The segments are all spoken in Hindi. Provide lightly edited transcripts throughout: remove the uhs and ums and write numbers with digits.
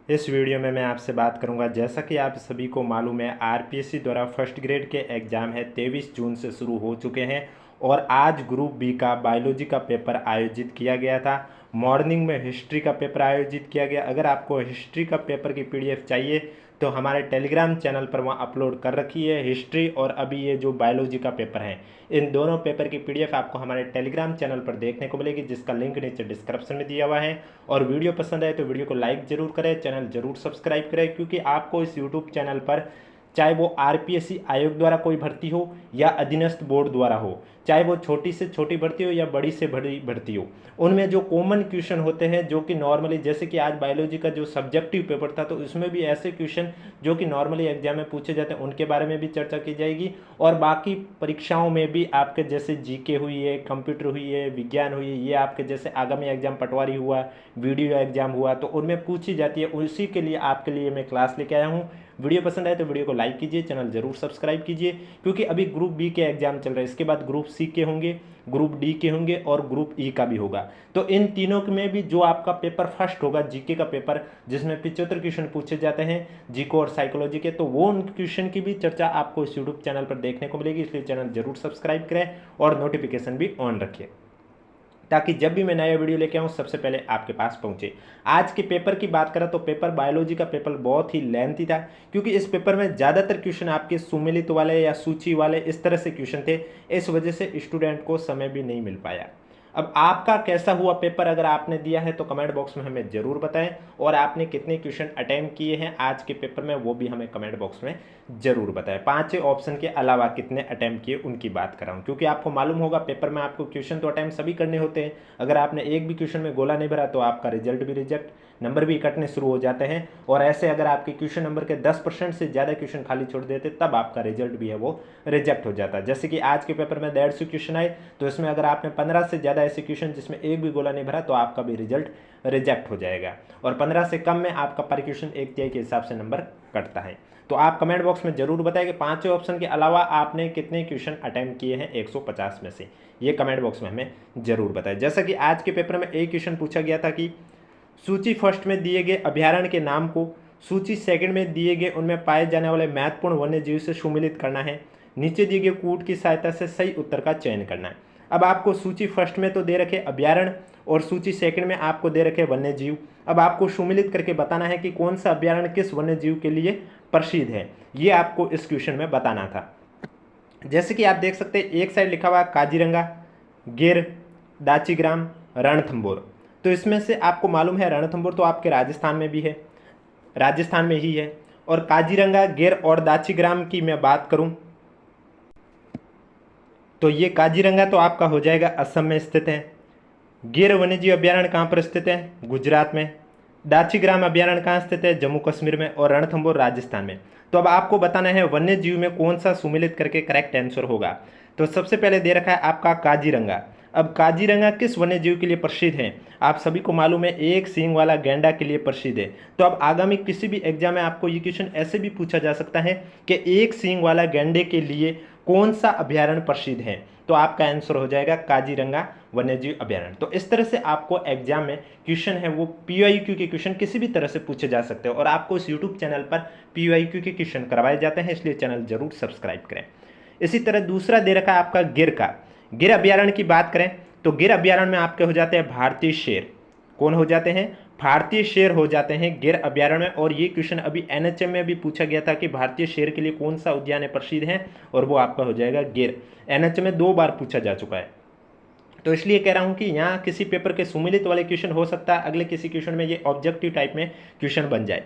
इस वीडियो में मैं आपसे बात करूंगा, जैसा कि आप सभी को मालूम है आरपीएससी द्वारा फर्स्ट ग्रेड के एग्ज़ाम है 23 जून से शुरू हो चुके हैं और आज ग्रुप बी का बायोलॉजी का पेपर आयोजित किया गया था। मॉर्निंग में हिस्ट्री का पेपर आयोजित किया गया। अगर आपको हिस्ट्री का पेपर की पीडीएफ चाहिए तो हमारे टेलीग्राम चैनल पर वहाँ अपलोड कर रखी है हिस्ट्री और अभी ये जो बायोलॉजी का पेपर है, इन दोनों पेपर की पीडीएफ आपको हमारे टेलीग्राम चैनल पर देखने को मिलेगी, जिसका लिंक नीचे डिस्क्रिप्शन में दिया हुआ है। और वीडियो पसंद आए तो वीडियो को लाइक जरूर करें, चैनल जरूर सब्सक्राइब करें, क्योंकि आपको इस यूट्यूब चैनल पर चाहे वो आरपीएससी आयोग द्वारा कोई भर्ती हो या अधीनस्थ बोर्ड द्वारा हो, चाहे वो छोटी से छोटी भर्ती हो या बड़ी से बड़ी भर्ती हो, उनमें जो कॉमन क्वेश्चन होते हैं जो कि नॉर्मली, जैसे कि आज बायोलॉजी का जो सब्जेक्टिव पेपर था तो उसमें भी ऐसे क्वेश्चन जो कि नॉर्मली एग्जाम में पूछे जाते हैं उनके बारे में भी चर्चा की जाएगी। और बाकी परीक्षाओं में भी आपके जैसे जीके हुई है, कंप्यूटर हुई है, विज्ञान हुई है, ये आपके जैसे आगामी एग्जाम पटवारी हुआ, वीडियो एग्जाम हुआ, तो उनमें पूछी जाती है। उसी के लिए आपके लिए मैं क्लास लेके आया हूँ। वीडियो पसंद आए तो वीडियो को लाइक कीजिए, चैनल जरूर सब्सक्राइब कीजिए, क्योंकि अभी ग्रुप बी के एग्जाम चल रहे हैं। इसके बाद ग्रुप सी के होंगे, ग्रुप डी के होंगे और ग्रुप ई का भी होगा। तो इन तीनों में भी जो आपका पेपर फर्स्ट होगा जीके का पेपर, जिसमें 75 क्वेश्चन पूछे जाते हैं जीको और साइकोलॉजी के, तो वो उन क्वेश्चन की भी चर्चा आपको इस यूट्यूब चैनल पर देखने को मिलेगी। इसलिए चैनल जरूर सब्सक्राइब करें और नोटिफिकेशन भी ऑन रखिए, ताकि जब भी मैं नया वीडियो लेके आऊँ सबसे पहले आपके पास पहुँचे। आज के पेपर की बात करें तो पेपर बायोलॉजी का पेपर बहुत ही लेंथी था, क्योंकि इस पेपर में ज़्यादातर क्वेश्चन आपके सुमेलित वाले या सूची वाले इस तरह से क्वेश्चन थे। इस वजह से स्टूडेंट को समय भी नहीं मिल पाया। अब आपका कैसा हुआ पेपर, अगर आपने दिया है तो कमेंट बॉक्स में हमें ज़रूर बताएं, और आपने कितने क्वेश्चन अटेम्प्ट किए हैं आज के पेपर में वो भी हमें कमेंट बॉक्स में ज़रूर बताएं। 5 ऑप्शन के अलावा कितने अटेम्प्ट किए उनकी बात कर रहा हूँ, क्योंकि आपको मालूम होगा पेपर में आपको क्वेश्चन तो अटेम्प्ट सभी करने होते हैं। अगर आपने एक भी क्वेश्चन में गोला नहीं भरा तो आपका रिजल्ट भी रिजेक्ट, नंबर भी कटने शुरू हो जाते हैं। और ऐसे अगर आपके क्वेश्चन नंबर के 10% से ज़्यादा क्वेश्चन खाली छोड़ देते तब आपका रिजल्ट भी है वो रिजेक्ट हो जाता है। जैसे कि आज के पेपर में 150 क्वेश्चन आए, तो इसमें अगर आपने 15 से ज़्यादा ऐसे क्वेश्चन जिसमें एक भी गोला नहीं भरा तो आपका भी रिजल्ट रिजेक्ट हो जाएगा। और 15 से कम में आपका पर क्वेश्चन एक तिहाई के हिसाब से नंबर कटता है। तो आप कमेंट बॉक्स में जरूर बताएं कि 5 ऑप्शन के अलावा आपने कितने क्वेश्चन अटेम्प्ट किए हैं 150 में से, ये कमेंट बॉक्स में हमें जरूर बताएं। जैसा कि आज के पेपर में एक क्वेश्चन पूछा गया था कि सूची फर्स्ट में दिए गए अभ्यारण्य के नाम को सूची सेकंड में दिए गए उनमें पाए जाने वाले महत्वपूर्ण वन्य जीव से सुमेलित करना है। नीचे दिए गए कूट की सहायता से सही उत्तर का चयन करना है। अब आपको सूची फर्स्ट में तो दे रखे अभ्यारण्य और सूची सेकंड में आपको दे रखे वन्य जीव। अब आपको सुमेलित करके बताना है कि कौन सा अभ्यारण्य किस वन्य जीव के लिए प्रसिद्ध है, ये आपको इस क्वेश्चन में बताना था। जैसे कि आप देख सकते हैं एक साइड लिखा हुआ काजीरंगा, गिर, दाचीग्राम, रणथंभौर। तो इसमें से आपको मालूम है रणथंभौर तो आपके राजस्थान में भी है, राजस्थान में ही है। और काजीरंगा, गिर और दाचीग्राम की मैं बात करूं तो ये काजीरंगा तो आपका हो जाएगा असम में स्थित है। गिर वन्यजीव अभ्यारण्य कहाँ पर स्थित है? गुजरात में। दाचीग्राम अभ्यारण्य कहाँ स्थित है? जम्मू कश्मीर में। और रणथंभौर राजस्थान में। तो अब आपको बताना है वन्य जीव में कौन सा सुमेलित करके करेक्ट आंसर होगा। तो सबसे पहले दे रखा है आपका काजीरंगा। अब काजीरंगा किस वन्य जीव के लिए प्रसिद्ध है? आप सभी को मालूम है एक सींग वाला गैंडा के लिए प्रसिद्ध है। तो अब आगामी किसी भी एग्जाम में आपको ये क्वेश्चन ऐसे भी पूछा जा सकता है कि एक सींग वाला गैंडे के लिए कौन सा अभ्यारण्य प्रसिद्ध है? तो आपका आंसर हो जाएगा काजीरंगा वन्यजीव अभ्यारण्य। तो इस तरह से आपको एग्जाम में क्वेश्चन है वो पीवाईक्यू के क्वेश्चन किसी भी तरह से पूछे जा सकते हैं, और आपको इस यूट्यूब चैनल पर पीवाईक्यू के क्वेश्चन करवाए जाते हैं, इसलिए चैनल जरूर सब्सक्राइब करें। इसी तरह दूसरा दे रखा है आपका गिर का। गिर अभ्यारण्य की बात करें तो गिर अभ्यारण्य में आपके हो जाते हैं भारतीय शेर। कौन हो जाते हैं? भारतीय शेर हो जाते हैं गिर अभ्यारण्य में। और ये क्वेश्चन अभी एनएचएम में भी पूछा गया था कि भारतीय शेर के लिए कौन सा उद्यान प्रसिद्ध है, और वो आपका हो जाएगा गिर। एनएचएम में 2 बार पूछा जा चुका है, तो इसलिए कह रहा हूं कि यहाँ किसी पेपर के सुमेलित वाले क्वेश्चन हो सकता है, अगले किसी क्वेश्चन में ये ऑब्जेक्टिव टाइप में क्वेश्चन बन जाए।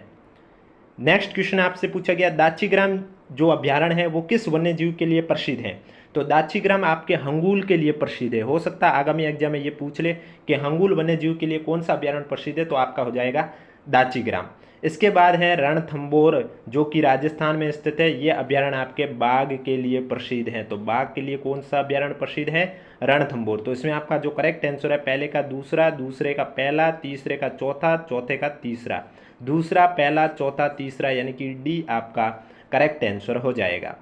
नेक्स्ट क्वेश्चन आपसे पूछा गया दाचीग्राम जो अभ्यारण्य है वो किस वन्य जीव के लिए प्रसिद्ध है? तो दाचीग्राम आपके हंगूल के लिए प्रसिद्ध है। हो सकता है आगामी एग्जाम में ये पूछ ले कि हंगूल वन्य जीव के लिए कौन सा अभ्यारण्य प्रसिद्ध है, तो आपका हो जाएगा दाचीग्राम। इसके बाद है रणथंभौर जो कि राजस्थान में स्थित है। ये अभ्यारण्य आपके बाघ के लिए प्रसिद्ध है। तो बाघ के लिए कौन सा अभ्यारण्य प्रसिद्ध है? रणथंभौर। तो इसमें आपका जो करेक्ट आंसर है पहले का दूसरा, दूसरे का पहला, तीसरे का चौथा, चौथे का तीसरा। दूसरा, पहला, चौथा, तीसरा, यानी कि डी आपका करेक्ट आंसर हो जाएगा।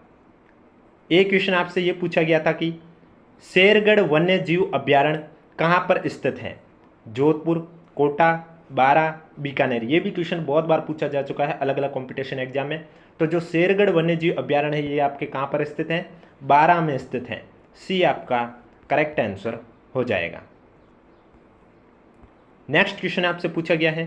एक क्वेश्चन आपसे ये पूछा गया था कि शेरगढ़ वन्य जीव अभ्यारण्य कहाँ पर स्थित है? जोधपुर, कोटा, 12 बीकानेर। ये भी क्वेश्चन बहुत बार पूछा जा चुका है अलग अलग कंपटीशन एग्जाम में। तो जो शेरगढ़ वन्य जीव अभ्यारण्य है ये आपके कहाँ पर स्थित है? 12 में स्थित है। सी आपका करेक्ट आंसर हो जाएगा। नेक्स्ट क्वेश्चन आपसे पूछा गया है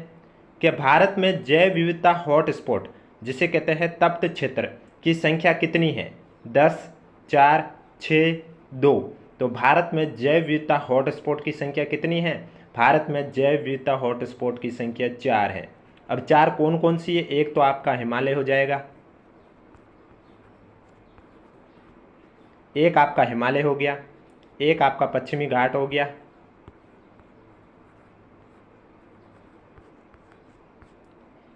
कि भारत में जैव विविधता हॉटस्पॉट जिसे कहते हैं तप्त क्षेत्र की संख्या कितनी है? 10, 4, 6, 2। तो भारत में जैव विविधता हॉटस्पॉट की संख्या कितनी है? भारत में जैव विविधता हॉटस्पॉट की संख्या 4 है। अब 4 कौन कौन सी है? एक तो आपका हिमालय हो जाएगा, एक आपका हिमालय हो गया, एक आपका पश्चिमी घाट हो गया,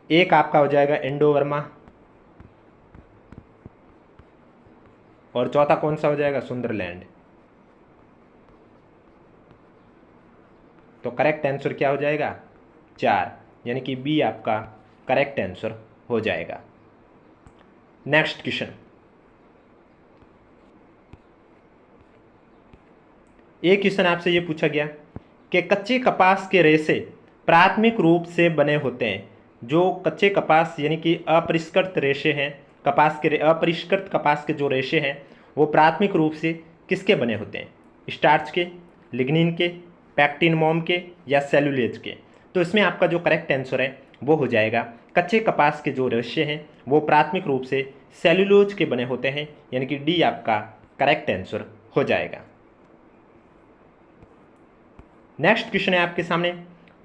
एक आपका हो जाएगा इंडो बर्मा, और चौथा कौन सा हो जाएगा? सुंदरलैंड। तो करेक्ट आंसर क्या हो जाएगा? 4, यानी कि बी आपका करेक्ट आंसर हो जाएगा। नेक्स्ट क्वेश्चन, एक क्वेश्चन आपसे ये पूछा गया कि कच्चे कपास के रेशे प्राथमिक रूप से बने होते हैं। जो कच्चे कपास यानी कि अपरिष्कृत रेशे हैं, अपरिष्कृत कपास के जो रेशे हैं वो प्राथमिक रूप से किसके बने होते हैं? स्टार्च के, लिग्निन के, पैक्टिन मोम के, या सेलुलोज के? तो इसमें आपका जो करेक्ट आंसर है वो हो जाएगा कच्चे कपास के जो रेशे हैं वो प्राथमिक रूप से सेलुलोज के बने होते हैं, यानी कि डी आपका करेक्ट आंसर हो जाएगा। नेक्स्ट क्वेश्चन है आपके सामने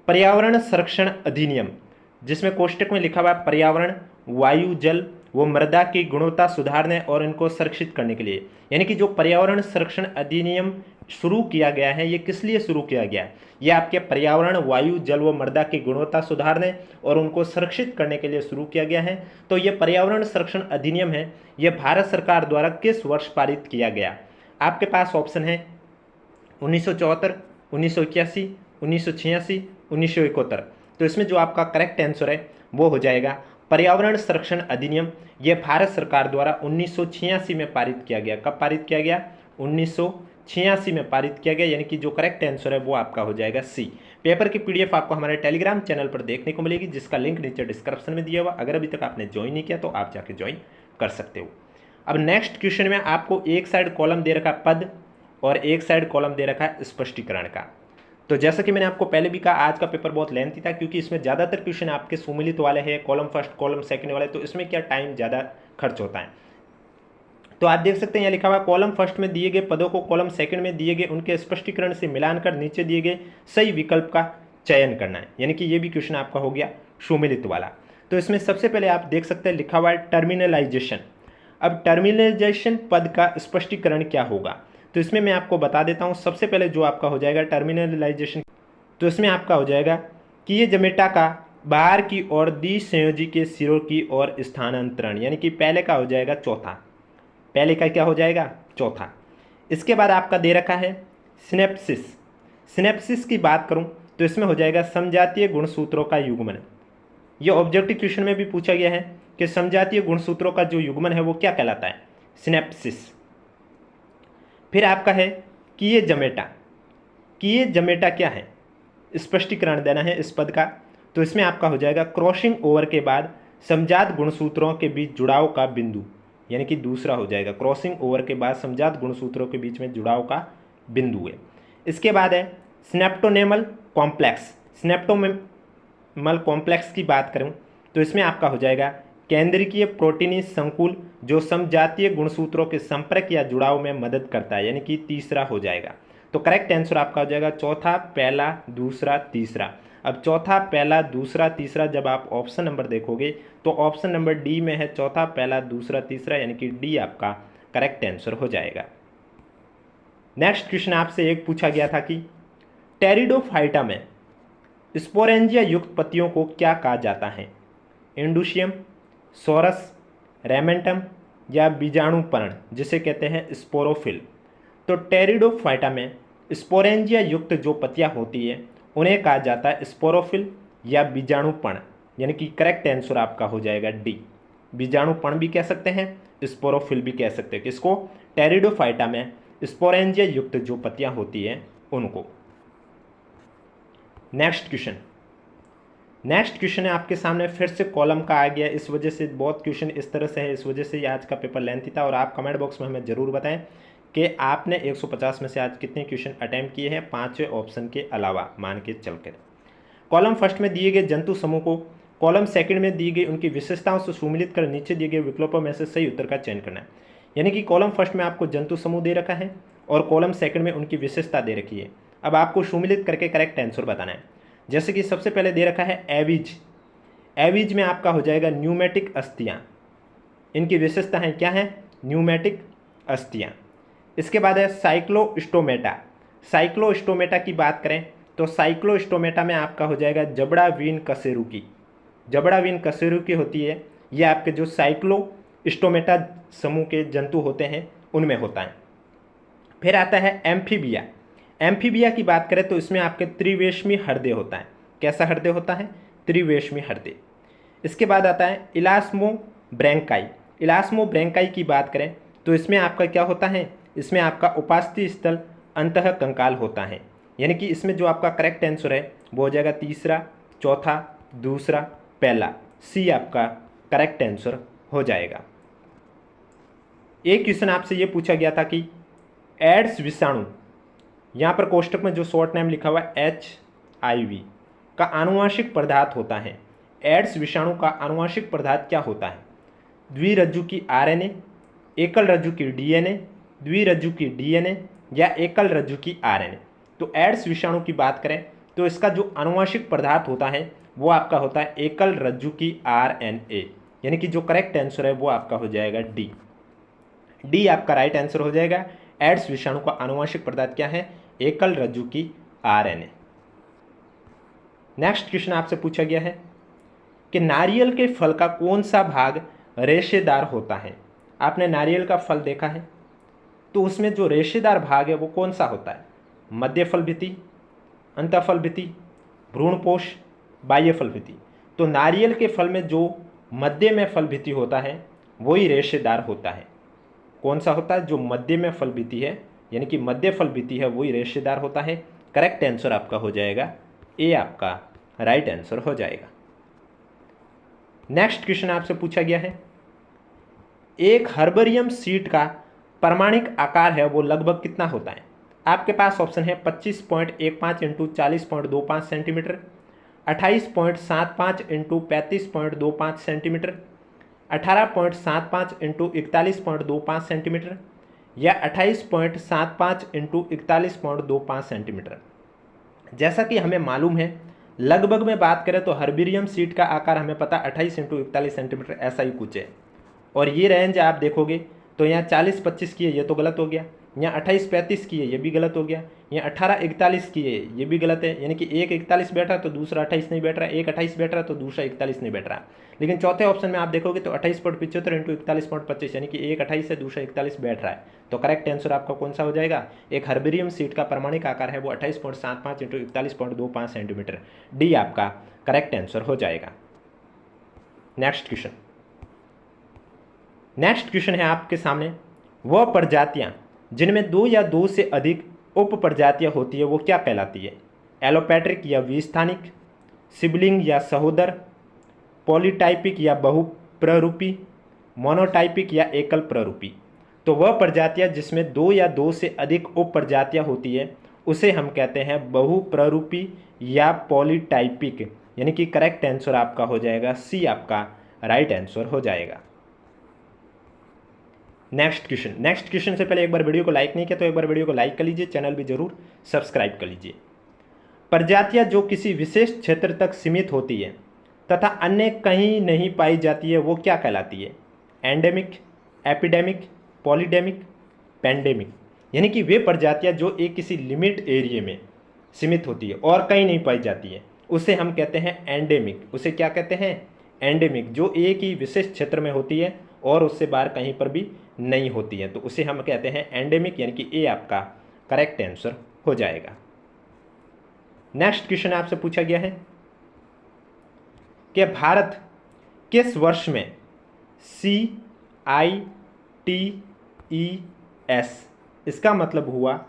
पर्यावरण संरक्षण अधिनियम, जिसमें कोष्टक में लिखा हुआ है पर्यावरण, वायु, जल व मृदा की गुणवत्ता सुधारने और इनको संरक्षित करने के लिए। यानी कि जो पर्यावरण संरक्षण अधिनियम शुरू किया गया है ये किस लिए शुरू किया गया? ये आपके पर्यावरण, वायु, जल व मृदा की गुणवत्ता सुधारने और उनको संरक्षित करने के लिए शुरू किया गया है। तो ये पर्यावरण संरक्षण अधिनियम है, ये भारत सरकार द्वारा किस वर्ष पारित किया गया? आपके पास ऑप्शन है 1974, 1981, 1986, 1971। तो इसमें जो आपका करेक्ट आंसर है वो हो जाएगा पर्यावरण संरक्षण अधिनियम। ये भारत सरकार द्वारा 1986 में पारित किया गया। कब पारित किया गया? 1986 में पारित किया गया, यानी कि जो करेक्ट आंसर है वो आपका हो जाएगा सी। पेपर की पीडीएफ आपको हमारे टेलीग्राम चैनल पर देखने को मिलेगी, जिसका लिंक नीचे डिस्क्रिप्शन में दिया हुआ। अगर अभी तक आपने ज्वाइन नहीं किया तो आप जाके ज्वाइन कर सकते हो। अब नेक्स्ट क्वेश्चन में आपको एक साइड कॉलम दे रखा पद और एक साइड कॉलम दे रखा है स्पष्टीकरण का। तो जैसा कि मैंने आपको पहले भी कहा आज का पेपर बहुत लेंथी था, क्योंकि इसमें ज़्यादातर क्वेश्चन आपके सुमिलित वाले हैं, कॉलम फर्स्ट कॉलम सेकंड वाले, तो इसमें क्या टाइम ज़्यादा खर्च होता है। तो आप देख सकते हैं यहाँ लिखा हुआ कॉलम फर्स्ट में दिए गए पदों को कॉलम सेकंड में दिए गए उनके स्पष्टीकरण से मिलान कर नीचे दिए गए सही विकल्प का चयन करना है। यानी कि ये भी क्वेश्चन आपका हो गया सुमिलित वाला। तो इसमें सबसे पहले आप देख सकते हैं लिखा हुआ है टर्मिनलाइजेशन। अब टर्मिनलाइजेशन पद का स्पष्टीकरण क्या होगा? तो इसमें मैं आपको बता देता हूँ। सबसे पहले जो आपका हो जाएगा टर्मिनलाइजेशन, तो इसमें आपका हो जाएगा कि ये जमेटा का बाहर की ओर द्विसंयोजी के सिरों की ओर स्थानांतरण, यानी कि पहले का हो जाएगा चौथा। पहले का क्या हो जाएगा? चौथा। इसके बाद आपका दे रखा है सिनेप्सिस। सिनेप्सिस की बात करूं तो इसमें हो जाएगा समजातीय गुणसूत्रों का युग्मन। ये ऑब्जेक्टिव क्वेश्चन में भी पूछा गया है कि समजातीय गुणसूत्रों का जो युग्मन है वो क्या कहलाता है? सिनेप्सिस। फिर आपका है कि ये जमेटा, कि ये जमेटा क्या है? स्पष्टीकरण देना है इस पद का। तो इसमें आपका हो जाएगा क्रॉसिंग ओवर के बाद समजात गुणसूत्रों के बीच जुड़ाव का बिंदु, यानी कि दूसरा हो जाएगा। क्रॉसिंग ओवर के बाद समजात गुणसूत्रों के बीच में जुड़ाव का बिंदु है। इसके बाद है स्नेप्टोनेमल कॉम्प्लेक्स। स्नेप्टोनेमल कॉम्प्लेक्स की बात करूं तो इसमें आपका हो जाएगा केंद्रीय प्रोटीनी संकुल जो समजातीय गुणसूत्रों के संपर्क या जुड़ाव में मदद करता है, यानी कि तीसरा हो जाएगा। तो करेक्ट आंसर आपका हो जाएगा चौथा, पहला, दूसरा, तीसरा। अब चौथा, पहला, दूसरा, तीसरा जब आप ऑप्शन नंबर देखोगे तो ऑप्शन नंबर डी में है चौथा, पहला, दूसरा, तीसरा, यानी कि डी आपका करेक्ट आंसर हो जाएगा। नेक्स्ट क्वेश्चन आपसे एक पूछा गया था कि टेरिडोफाइटा में स्पोरेंजिया युक्त पत्तियों को क्या कहा जाता है? इंडुशियम, सोरस, रेमेंटम या बीजाणुपर्ण जिसे कहते हैं स्पोरोफिल। तो टेरिडोफाइटा में स्पोरेंजिया युक्त जो पत्तियां होती है उन्हें कहा जाता है स्पोरोफिल या बीजाणुपर्ण, यानी कि करेक्ट आंसर आपका हो जाएगा डी। बीजाणुपर्ण भी कह सकते हैं, स्पोरोफिल भी कह सकते हैं। किसको? टेरिडोफाइटा में स्पोरेंजिया युक्त जो पत्तियां होती हैं उनको। नेक्स्ट क्वेश्चन, नेक्स्ट क्वेश्चन है आपके सामने, फिर से कॉलम का आ गया, इस वजह से बहुत क्वेश्चन इस तरह से है, इस वजह से ये आज का पेपर लेंथी था। और आप कमेंट बॉक्स में हमें ज़रूर बताएं कि आपने 150 में से आज कितने क्वेश्चन अटैम्प्ट किए हैं, 5वें ऑप्शन के अलावा मान के चलकर। कॉलम फर्स्ट में दिए गए जंतु समूह को कॉलम सेकंड में दी गई उनकी विशेषताओं से सुमिलित कर नीचे दिए गए विकल्पों में से सही उत्तर का चयन करना है। यानी कि कॉलम फर्स्ट में आपको जंतु समूह दे रखा है और कॉलम सेकंड में उनकी विशेषता दे रखी है। अब आपको सुमिलित करके करेक्ट आंसर बताना है। जैसे कि सबसे पहले दे रखा है एवीज। एवीज में आपका हो जाएगा न्यूमेटिक अस्थियाँ। इनकी विशेषता है क्या है? न्यूमेटिक अस्थियाँ। इसके बाद है साइक्लोस्टोमेटा। साइक्लोस्टोमेटा की बात करें तो साइक्लोस्टोमेटा में आपका हो जाएगा जबड़ा वीन कशेरुकी। जबड़ा वीन कशेरुकी होती है, ये आपके जो साइक्लोस्टोमेटा समूह के जंतु होते हैं उनमें होता है। फिर आता है एम्फीबिया। एम्फीबिया की बात करें तो इसमें आपके त्रिवेशमी हृदय होता है। कैसा हृदय होता है? त्रिवेशमी हृदय। इसके बाद आता है इलास्मोब्रैंकाई। इलास्मोब्रैंकाई की बात करें तो इसमें आपका क्या होता है? इसमें आपका उपास्थि स्थल अंतः कंकाल होता है। यानी कि इसमें जो आपका करेक्ट आंसर है वो हो जाएगा तीसरा, चौथा, दूसरा, पहला, सी आपका करेक्ट आंसर हो जाएगा। एक क्वेश्चन आपसे ये पूछा गया था कि एड्स विषाणु, यहाँ पर कोष्टक में जो शॉर्ट नेम लिखा हुआ है HIV का आनुवांशिक पदार्थ होता है। एड्स विषाणु का आनुवांशिक पदार्थ क्या होता है? द्विरज्जु की RNA, एकल रज्जु की DNA, द्विरज्जु की DNA या एकल रज्जु की RNA। तो एड्स विषाणु की बात करें तो इसका जो आनुवांशिक पदार्थ होता है वो आपका होता है एकल रज्जु की RNA। यानी कि जो करेक्ट आंसर है वो आपका हो जाएगा डी आपका राइट आंसर हो जाएगा। एड्स विषाणु का आनुवांशिक पदार्थ क्या है? एकल रज्जु की RNA। नेक्स्ट क्वेश्चन आपसे पूछा गया है कि नारियल के फल का कौन सा भाग रेशेदार होता है? आपने नारियल का फल देखा है तो उसमें जो रेशेदार भाग है वो कौन सा होता है? मध्य फल भित्ति, अंतःफल भित्ति, भ्रूणपोष, बाह्य फल भित्ति। तो नारियल के फल में जो मध्य में फल भित्ति होता है वही रेशेदार होता है। कौन सा होता है? जो मध्य में फल भित्ति है, यानी कि मध्य फल भित्ति है वही रेशेदार होता है। करेक्ट आंसर आपका हो जाएगा ए, आपका राइट आंसर हो जाएगा। नेक्स्ट क्वेश्चन आपसे पूछा गया है एक हर्बेरियम सीड का प्रमाणिक आकार है वो लगभग कितना होता है? आपके पास ऑप्शन है 25.15 into 40.25 centimetre, 28.75 into 35.25 centimetre, 18.75 into 41.25 centimetre या 28.75 इंटू 41.25 सेंटीमीटर। जैसा कि हमें मालूम है, लगभग में बात करें तो हर्बेरियम सीड का आकार हमें पता 28 इंटू 41 सेंटीमीटर ऐसा ही कुछ है। और ये रेंज आप देखोगे तो यहाँ 40-25 की है, ये तो गलत हो गया। यहाँ 28-35 की है, ये भी गलत हो गया। यहाँ 18-41 की है, ये भी गलत है। यानी कि एक 41 बैठ रहा है तो दूसरा 28 नहीं बैठ रहा है, एक 28 बैठ रहा है तो दूसरा 41 नहीं बैठ रहा। लेकिन चौथे ऑप्शन में आप देखोगे तो 28.75 इंटू 41.25 यानी कि एक 28 है दूसरा 41 बैठ रहा है। तो करेक्ट आंसर आपका कौन सा हो जाएगा? एक हर्बेरियम सीड का प्रमाणिक आकार है वो 28.75 इंटू 41.25 सेंटीमीटर। डी आपका करेक्ट आंसर हो जाएगा। नेक्स्ट क्वेश्चन है आपके सामने, वह प्रजातियां जिनमें 2 या 2 से अधिक उप प्रजातियां होती है वो क्या कहलाती है? एलोपैट्रिक या विस्थानिक, सिबलिंग या सहोदर, पॉलीटाइपिक या बहुप्ररूपी, मोनोटाइपिक या एकल प्ररूपी। तो वह प्रजातियां जिसमें 2 या 2 से अधिक उप प्रजातियां होती है उसे हम कहते हैं बहुप्ररूपी या पॉलीटाइपिक। यानी कि करेक्ट आंसर आपका हो जाएगा सी, आपका राइट आंसर हो जाएगा। नेक्स्ट क्वेश्चन से पहले एक बार वीडियो को लाइक नहीं किया तो एक बार वीडियो को लाइक कर लीजिए, चैनल भी जरूर सब्सक्राइब कर लीजिए। प्रजातियां जो किसी विशेष क्षेत्र तक सीमित होती है तथा अन्य कहीं नहीं पाई जाती है वो क्या कहलाती है? Endemic, epidemic, polydemic, pandemic. यानी कि वे प्रजातियां जो एक किसी लिमिट एरिया में सीमित होती है और कहीं नहीं पाई जाती है उसे हम कहते हैं एंडेमिक। उसे क्या कहते हैं? एंडेमिक। जो एक ही विशेष क्षेत्र में होती है और उससे बाहर कहीं पर भी नहीं होती है तो उसे हम कहते हैं एंडेमिक। यानी कि ए आपका करेक्ट आंसर हो जाएगा। नेक्स्ट क्वेश्चन आपसे पूछा गया है कि भारत किस वर्ष में CITES, इसका मतलब हुआ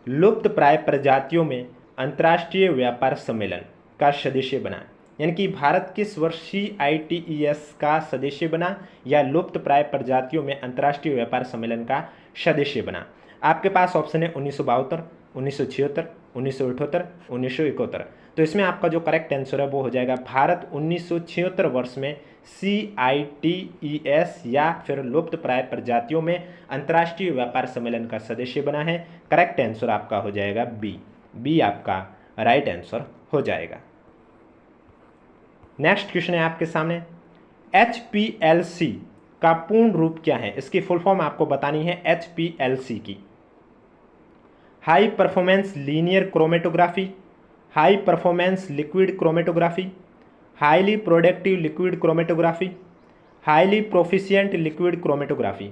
लुप्त प्राय प्रजातियों में अंतर्राष्ट्रीय व्यापार सम्मेलन का सदस्य बना? यानी कि भारत किस वर्ष CITES का सदस्य बना या लुप्त प्राय प्रजातियों में अंतर्राष्ट्रीय व्यापार सम्मेलन का सदस्य बना। आपके पास ऑप्शन है 1972, 1976, 1978, 1971। तो इसमें आपका जो करेक्ट आंसर है वो हो जाएगा भारत 1976 वर्ष में CITES या फिर लुप्त प्राय प्रजातियों में अंतर्राष्ट्रीय व्यापार सम्मेलन का सदस्य बना है। करेक्ट आंसर आपका हो जाएगा बी आपका राइट आंसर हो जाएगा। नेक्स्ट क्वेश्चन है आपके सामने, HPLC का पूर्ण रूप क्या है? इसकी फुल फॉर्म आपको बतानी है HPLC की। High performance linear chromatography, high performance liquid chromatography, highly productive liquid chromatography, highly proficient liquid chromatography.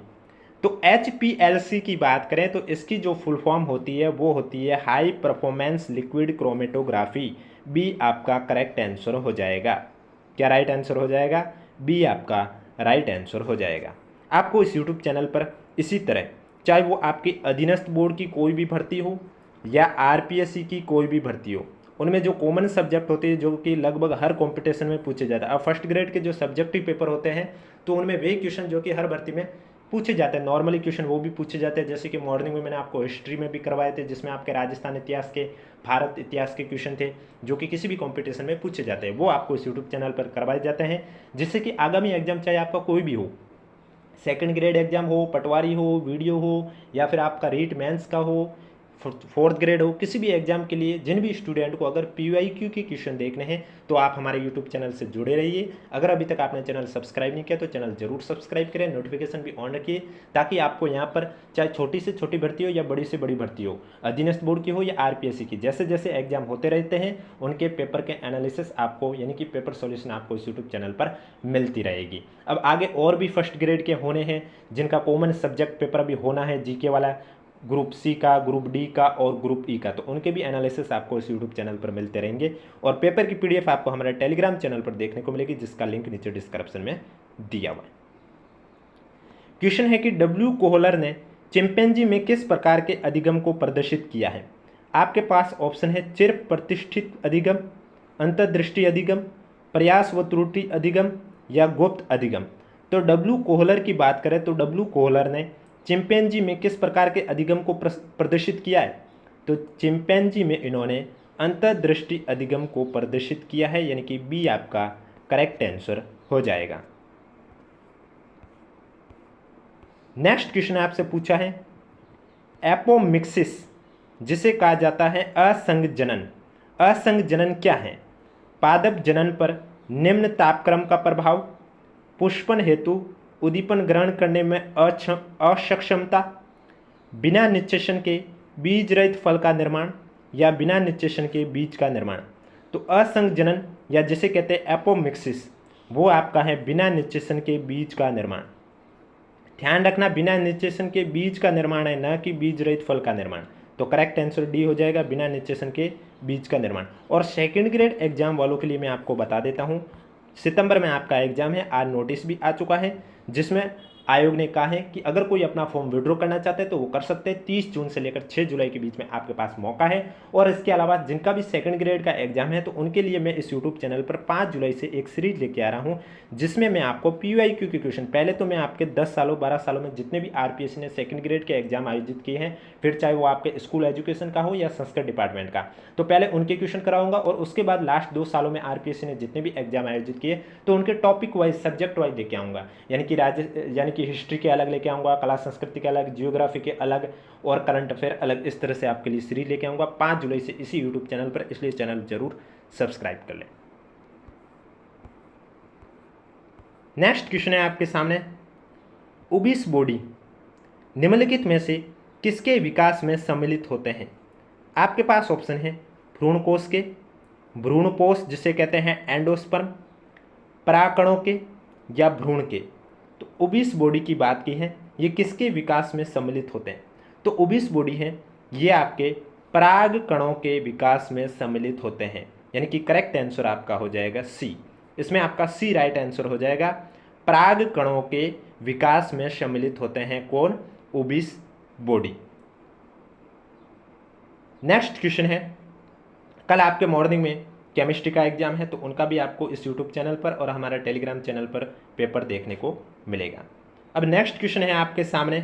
तो HPLC की बात करें तो इसकी जो फुल फॉर्म होती है वो होती है high performance liquid chromatography. B आपका करेक्ट आंसर हो जाएगा। क्या राइट आंसर हो जाएगा? बी आपका राइट आंसर हो जाएगा। आपको इस यूट्यूब चैनल पर इसी तरह चाहे वो आपके अधीनस्थ बोर्ड की कोई भी भर्ती हो या RPSC की कोई भी भर्ती हो, उनमें जो कॉमन सब्जेक्ट होते हैं जो कि लगभग हर कंपटीशन में पूछे जाते हैं। अब फर्स्ट ग्रेड के जो सब्जेक्टिव पेपर होते हैं तो उनमें वे क्वेश्चन जो कि हर भर्ती में पूछे जाते हैं, नॉर्मली क्वेश्चन वो भी पूछे जाते हैं। जैसे कि मॉर्निंग में मैंने आपको हिस्ट्री में भी करवाए थे जिसमें आपके राजस्थान इतिहास के, भारत इतिहास के क्वेश्चन थे जो कि किसी भी कंपटीशन में पूछे जाते हैं, वो आपको इस यूट्यूब चैनल पर करवाए जाते हैं, जिससे कि आगामी एग्जाम चाहे आपका कोई भी हो, सेकंड ग्रेड एग्जाम हो, पटवारी हो, वीडियो हो, या फिर आपका रीट मेंस का हो, फोर्थ ग्रेड हो, किसी भी एग्जाम के लिए जिन भी स्टूडेंट को अगर PYQ के क्वेश्चन देखने हैं तो आप हमारे यूट्यूब चैनल से जुड़े रहिए। अगर अभी तक आपने चैनल सब्सक्राइब नहीं किया तो चैनल जरूर सब्सक्राइब करें, नोटिफिकेशन भी ऑन रखिए, ताकि आपको यहाँ पर चाहे छोटी से छोटी भर्ती हो या बड़ी से बड़ी भर्ती हो, अधीनस्थ बोर्ड की हो या RPSC की, जैसे जैसे एग्जाम होते रहते हैं उनके पेपर के एनालिसिस आपको, यानी कि पेपर सॉल्यूशन आपको इस यूट्यूब चैनल पर मिलती रहेगी। अब आगे और भी फर्स्ट ग्रेड के होने हैं जिनका कॉमन सब्जेक्ट पेपर अभी होना है, GK वाला, ग्रुप C का, ग्रुप D का और ग्रुप E का, तो उनके भी एनालिसिस आपको इस यूट्यूब चैनल पर मिलते रहेंगे। और पेपर की PDF आपको हमारे टेलीग्राम चैनल पर देखने को मिलेगी जिसका लिंक नीचे डिस्क्रिप्शन में दिया हुआ है। क्वेश्चन है कि W कोहलर ने चिंपैंजी में किस प्रकार के अधिगम को प्रदर्शित किया है? आपके पास ऑप्शन है चिर प्रतिष्ठित अधिगम, अंतर्दृष्टि अधिगम, प्रयास व त्रुटि अधिगम या गुप्त अधिगम। तो W कोहलर की बात करें तो W कोहलर ने चिंपैंजी में किस प्रकार के अधिगम को प्रदर्शित किया है? तो चिंपैंजी में इन्होंने अंतर्दृष्टि अधिगम को प्रदर्शित किया है, यानी कि बी आपका करेक्ट आंसर हो जाएगा। नेक्स्ट क्वेश्चन आपसे पूछा है, एपोमिक्सिस जिसे कहा जाता है असंग जनन, असंग जनन क्या है? पादप जनन पर निम्न तापक्रम का प्रभाव, पुष्पन हेतु उद्दीपन ग्रहण करने में असक्षमता, बिना निषेचन के बीज रहित फल का निर्माण या बिना निषेचन के बीज का निर्माण। तो असंग जनन या जिसे कहते हैं एपोमिक्सिस, वो आपका है बिना निषेचन के बीज का निर्माण। ध्यान रखना, बिना निषेचन के बीज का निर्माण है, न कि बीज रहित फल का निर्माण। तो करेक्ट आंसर डी हो जाएगा, बिना निषेचन के बीज का निर्माण। और सेकंड ग्रेड एग्जाम वालों के लिए मैं आपको बता देता हूँ, सितंबर में आपका एग्जाम है, आज नोटिस भी आ चुका है जिसमें आयोग ने कहा है कि अगर कोई अपना फॉर्म विड्रॉ करना चाहते हैं तो वो कर सकते हैं। 30 जून से लेकर 6 जुलाई के बीच में आपके पास मौका है। और इसके अलावा जिनका भी सेकंड ग्रेड का एग्जाम है तो उनके लिए मैं इस यूट्यूब चैनल पर 5 जुलाई से एक सीरीज लेके आ रहा हूँ जिसमें मैं आपको PYQ के क्वेश्चन, पहले तो मैं आपके 10 सालों 12 सालों में जितने भी RPSC ने सेकंड ग्रेड के एग्जाम आयोजित किए हैं, फिर चाहे वो आपके स्कूल एजुकेशन का हो या संस्कृत डिपार्टमेंट का, तो पहले उनके क्वेश्चन कराऊंगा। और उसके बाद लास्ट 2 सालों में RPSC ने जितने भी एग्जाम आयोजित किए तो उनके टॉपिक वाइज, सब्जेक्ट वाइज लेके आऊँगा, यानी कि हिस्ट्री के अलग लेके आऊँगा, कला संस्कृति के अलग, जियोग्राफी के अलग और करंट अफेयर अलग, इस तरह से आपके लिए सीरीज लेके आऊँगा 5 जुलाई से इसी यूट्यूब चैनल पर, इसलिए चैनल जरूर सब्सक्राइब कर लें। नेक्स्ट क्वेश्चन है आपके सामने, ओबिस बॉडी निम्नलिखित में से किसके विकास में सम्मिलित होते हैं? आपके पास ऑप्शन है भ्रूणकोश के, भ्रूणपोष जिसे कहते हैं एंडोस्पर्म, परागकणों के या भ्रूण के। तो ओबिस बॉडी की बात की है, ये किसके विकास में सम्मिलित होते हैं? तो ओबिस बॉडी है ये आपके पराग कणों के विकास में सम्मिलित होते हैं, यानी कि करेक्ट आंसर आपका हो जाएगा सी। इसमें आपका सी राइट आंसर हो जाएगा। पराग कणों के विकास में सम्मिलित होते हैं कौन? Obese body. नेक्स्ट क्वेश्चन है, कल आपके मॉर्निंग में केमिस्ट्री का एग्ज़ाम है तो उनका भी आपको इस यूट्यूब चैनल पर और हमारे टेलीग्राम चैनल पर पेपर देखने को मिलेगा। अब नेक्स्ट क्वेश्चन है आपके सामने